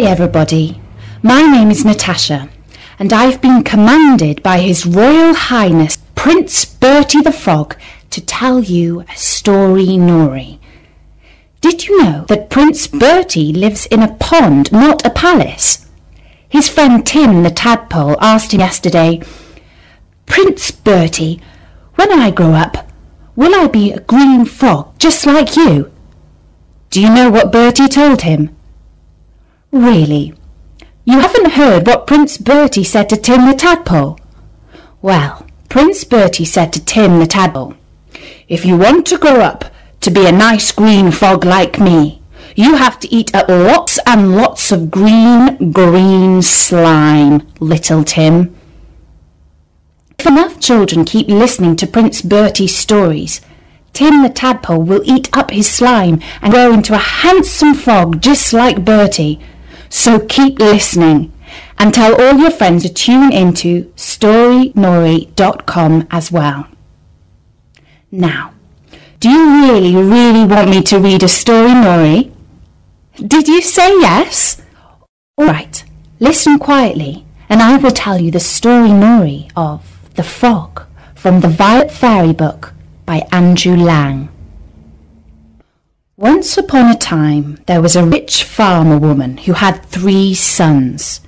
Hi everybody, my name is Natasha and I've been commanded by His Royal Highness Prince Bertie the Frog to tell you a story Nori. Did you know that Prince Bertie lives in a pond, not a palace? His friend Tim the Tadpole asked him yesterday, "Prince Bertie, when I grow up, will I be a green frog just like you?" Do you know what Bertie told him? Really? You haven't heard what Prince Bertie said to Tim the Tadpole? Well, Prince Bertie said to Tim the Tadpole, "If you want to grow up to be a nice green frog like me, you have to eat up lots and lots of green slime, little Tim." If enough children keep listening to Prince Bertie's stories, Tim the Tadpole will eat up his slime and grow into a handsome frog just like Bertie. So keep listening and tell all your friends to tune into storynori.com as well. Now, do you really want me to read a story, Nori? Did you say yes? All right, listen quietly and I will tell you the story Nori of The Frog from the Violet Fairy book by Andrew Lang. Once upon a time there was a rich farmer woman who had 3 sons.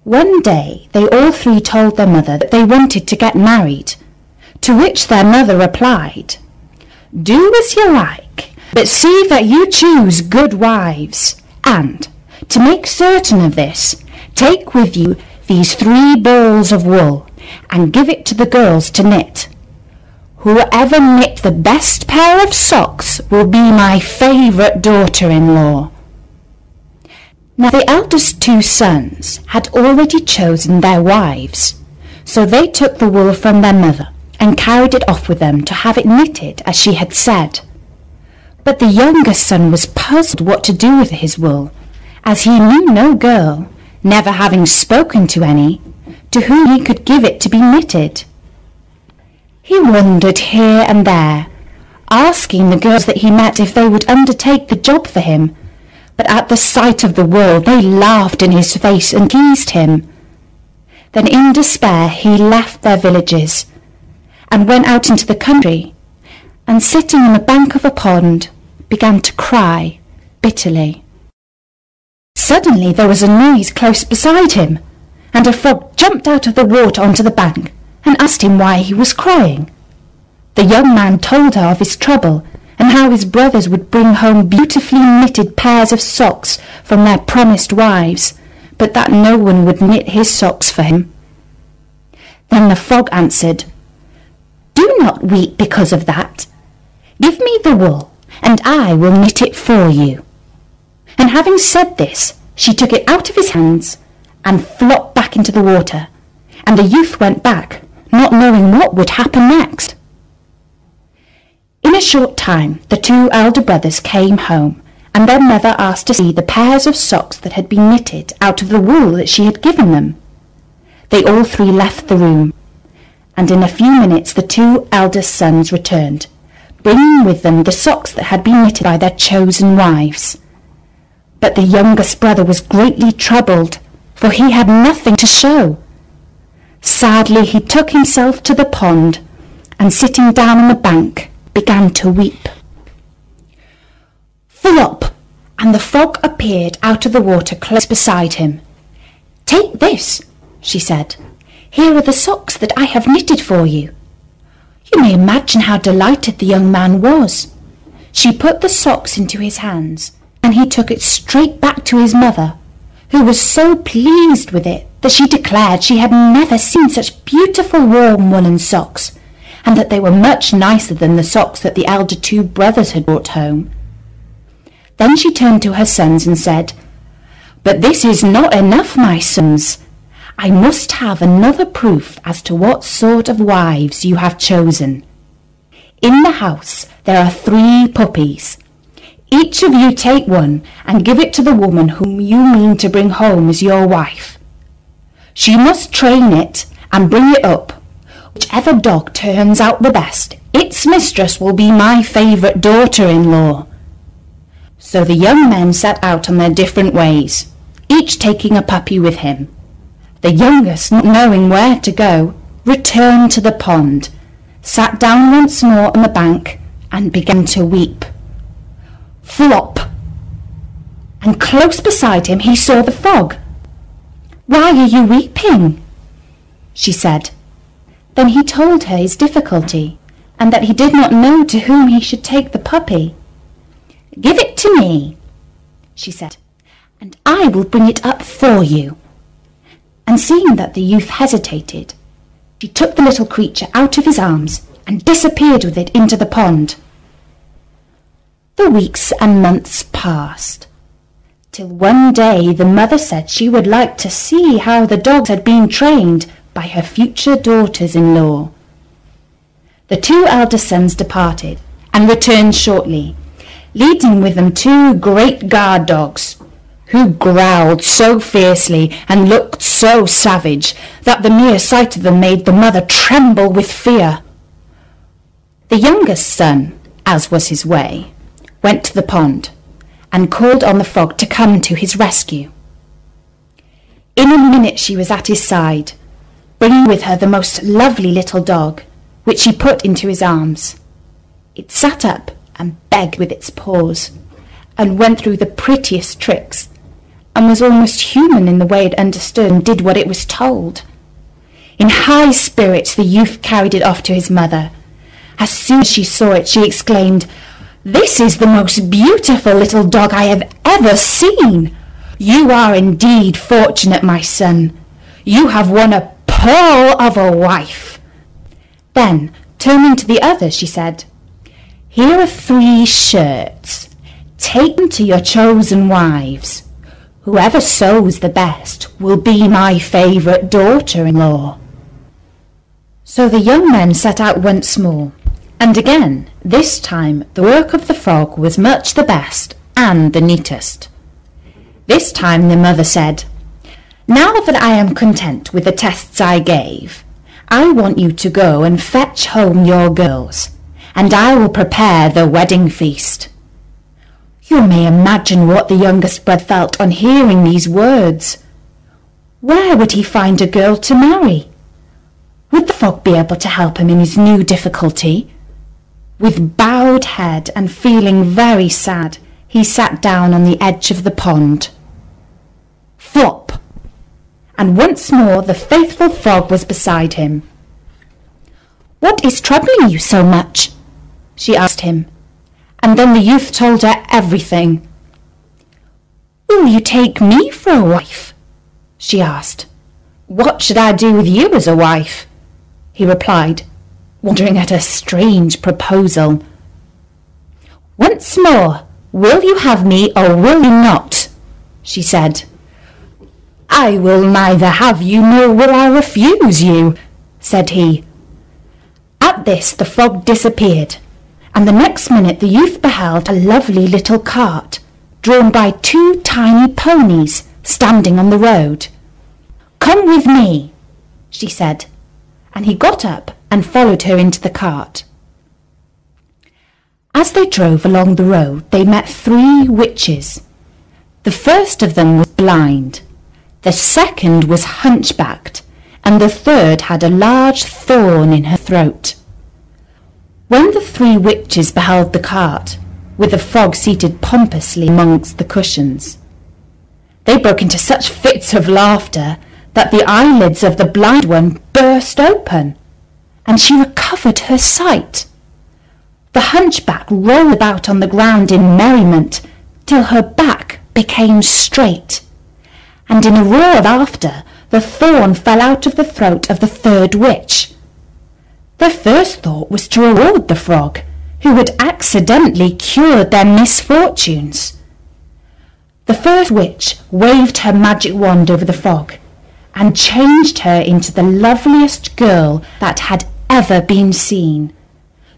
One day they all 3 told their mother that they wanted to get married, to which their mother replied, "Do as you like, but see that you choose good wives, and, to make certain of this, take with you these 3 balls of wool, and give it to the girls to knit. Whoever knit the best pair of socks will be my favourite daughter-in-law." Now the eldest 2 sons had already chosen their wives, so they took the wool from their mother and carried it off with them to have it knitted as she had said. But the youngest son was puzzled what to do with his wool, as he knew no girl, never having spoken to any, to whom he could give it to be knitted. He wandered here and there, asking the girls that he met if they would undertake the job for him, but at the sight of the wool they laughed in his face and teased him. Then in despair he left their villages and went out into the country, and sitting on the bank of a pond began to cry bitterly. Suddenly there was a noise close beside him, and a frog jumped out of the water onto the bank and asked him why he was crying. The young man told her of his trouble and how his brothers would bring home beautifully knitted pairs of socks from their promised wives, but that no one would knit his socks for him. Then the frog answered, "Do not weep because of that. Give me the wool, and I will knit it for you." And having said this, she took it out of his hands and flopped back into the water, and the youth went back, not knowing what would happen next. In a short time the 2 elder brothers came home, and their mother asked to see the pairs of socks that had been knitted out of the wool that she had given them. They all 3 left the room, and in a few minutes the 2 eldest sons returned, bringing with them the socks that had been knitted by their chosen wives. But the youngest brother was greatly troubled, for he had nothing to show. Sadly he took himself to the pond, and sitting down on the bank began to weep. Flop! And the frog appeared out of the water close beside him. "Take this," she said. "Here are the socks that I have knitted for you." You may imagine how delighted the young man was. She put the socks into his hands, and he took it straight back to his mother, who was so pleased with it that she declared she had never seen such beautiful warm woolen socks, and that they were much nicer than the socks that the elder 2 brothers had brought home. Then she turned to her sons and said, "But this is not enough, my sons. I must have another proof as to what sort of wives you have chosen. In the house there are 3 puppies. Each of you take one and give it to the woman whom you mean to bring home as your wife. She must train it and bring it up. Whichever dog turns out the best, its mistress will be my favourite daughter-in-law." So the young men set out on their different ways, each taking a puppy with him. The youngest, not knowing where to go, returned to the pond, sat down once more on the bank, and began to weep. Flop! And close beside him he saw the frog. "Why are you weeping?" she said. Then he told her his difficulty, and that he did not know to whom he should take the puppy. "Give it to me," she said, "and I will bring it up for you." And seeing that the youth hesitated, she took the little creature out of his arms and disappeared with it into the pond. The weeks and months passed, till one day the mother said she would like to see how the dogs had been trained by her future daughters-in-law. The two elder sons departed and returned shortly, leading with them two great guard dogs, who growled so fiercely and looked so savage that the mere sight of them made the mother tremble with fear. The youngest son, as was his way, went to the pond and called on the frog to come to his rescue. In a minute she was at his side, bringing with her the most lovely little dog, which she put into his arms. It sat up and begged with its paws, and went through the prettiest tricks, and was almost human in the way it understood and did what it was told. In high spirits the youth carried it off to his mother. As soon as she saw it, she exclaimed, "This is the most beautiful little dog I have ever seen. You are indeed fortunate, my son. You have won a pearl of a wife." Then, turning to the others, she said, "Here are 3 shirts. Take them to your chosen wives. Whoever sews the best will be my favourite daughter-in-law." So the young men set out once more, and again, this time, the work of the frog was much the best and the neatest. This time the mother said, "Now that I am content with the tests I gave, I want you to go and fetch home your girls, and I will prepare the wedding feast." You may imagine what the youngest brother felt on hearing these words. Where would he find a girl to marry? Would the frog be able to help him in his new difficulty? With bowed head and feeling very sad, he sat down on the edge of the pond. Flop! And once more the faithful frog was beside him. "What is troubling you so much?" she asked him, and then the youth told her everything. "Will you take me for a wife?" she asked. "What should I do with you as a wife?" he replied, wondering at her strange proposal. "Once more, will you have me or will you not?" she said. "I will neither have you nor will I refuse you," said he. At this the frog disappeared, and the next minute the youth beheld a lovely little cart, drawn by 2 tiny ponies, standing on the road. "Come with me," she said, and he got up and followed her into the cart. As they drove along the road, they met 3 witches. The first of them was blind, the second was hunchbacked, and the third had a large thorn in her throat. When the 3 witches beheld the cart, with the frog seated pompously amongst the cushions, they broke into such fits of laughter that the eyelids of the blind one burst open, and she recovered her sight. The hunchback rolled about on the ground in merriment till her back became straight, and in a roar of laughter the thorn fell out of the throat of the third witch. Their first thought was to reward the frog, who had accidentally cured their misfortunes. The first witch waved her magic wand over the frog, and changed her into the loveliest girl that had ever been seen.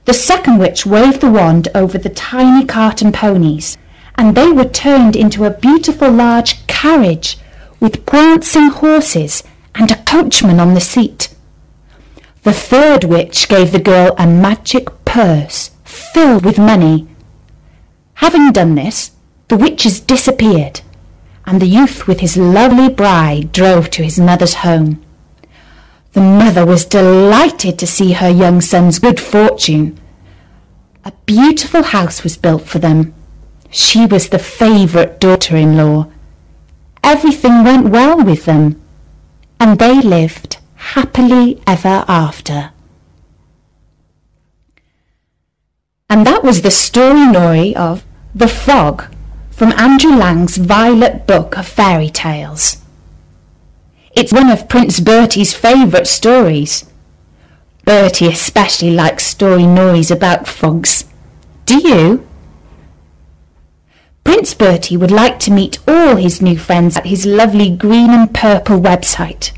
The second witch waved the wand over the tiny cart and ponies, and they were turned into a beautiful large carriage with prancing horses and a coachman on the seat. The third witch gave the girl a magic purse filled with money. Having done this, the witches disappeared, and the youth with his lovely bride drove to his mother's home. The mother was delighted to see her young son's good fortune. A beautiful house was built for them. She was the favourite daughter-in-law. Everything went well with them, and they lived happily ever after. And that was the story of The Frog from Andrew Lang's Violet Book of Fairy Tales. It's one of Prince Bertie's favourite stories. Bertie especially likes stories about frogs. Do you? Prince Bertie would like to meet all his new friends at his lovely green and purple website.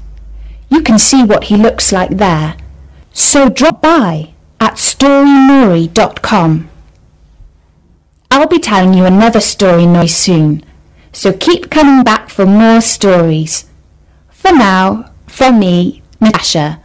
You can see what he looks like there, so drop by at storynori.com. I'll be telling you another story soon, so keep coming back for more stories. For now, from me, Natasha.